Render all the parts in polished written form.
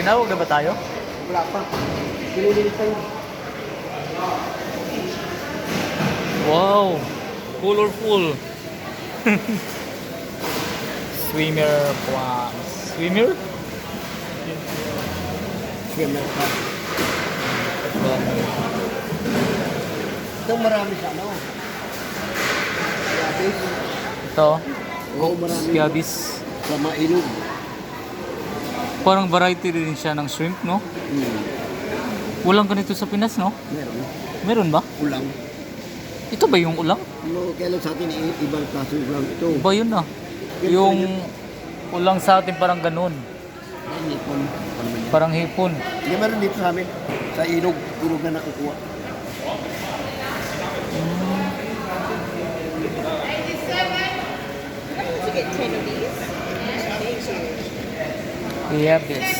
Tinawag na ba tayo? Wala pa. Pinilinis tayo. Wow! Colorful! Swimmer prawns. Swimmer? Swimmer pa. Ito marami sa ano. Yabis. Ito. Oo, marami. Yabis. Sa mailog. Parang variety rin siya ng shrimp, no? Ulang ganito sa Pinas, no? Meron. Meron ba? Ulang. Ito ba yung ulang? No, kailan sa atin ibang klase ulang ito. Ba yun na? Yung ulang sa atin parang ganun. Ay, hipon. Ano naman yan? Parang hipon. Hindi meron dito sa amin. Sa ilog. Ilog na nakukuha. Get 10 of these. Yabis.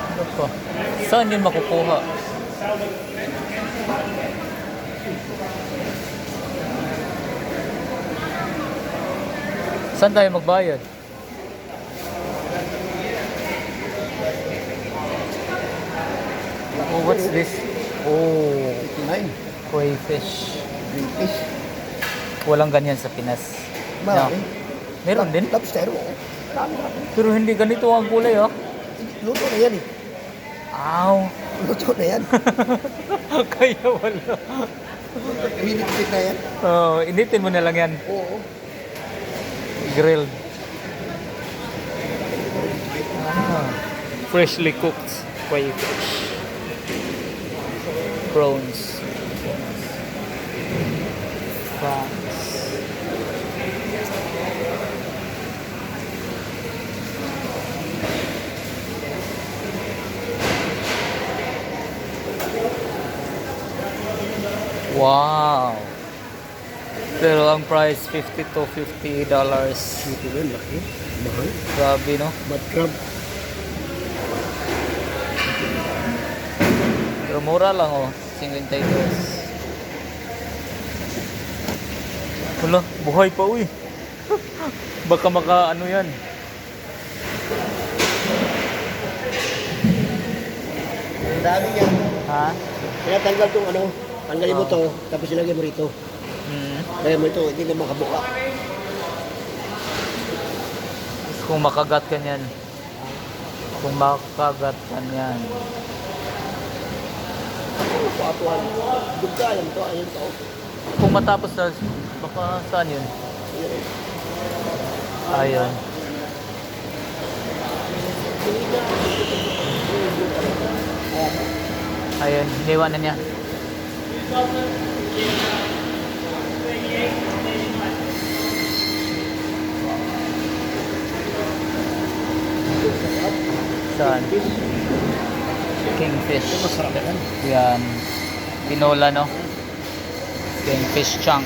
Ano pa? Saan yun makukuha? Saan tayo magbayad? Oh, what's this? Oh, 59. koi fish. Green fish. Walang ganyan sa Pinas. Marami. No. Meron din. Lobster, oo. Marami. Pero hindi ganito ang kulay, oh. Luto na yan eh. Aw. Luto na yan. Kaya wala. Minit-minit na yan. Oh, initin mo na lang yan. Oo. Grilled. Ah, freshly cooked koi fish. Prawns. Prawns. Wow. Pero ang price $50 to $50. Ito rin, laki. Mahal. Grabe, no? Mud crab. Pero mura lang, oh. 52. Wala, buhay pa, uy. Baka maka ano yan. Ang dami yan. Ha? Kaya tanggal itong ano. Tanggalin mo to, tapos ilagay mo rito. Kaya mo ito, hindi na makabuka. Kung makagat ka niyan. Kung makagat ka niyan. Patuhan. Dugka, alam to, ayun to. Kung matapos na, baka saan yun? Ayun. Ayun, iniwan na niya. Saan? Kingfish. Masarap yan. Yan. Pinola, no? Kingfish chunk.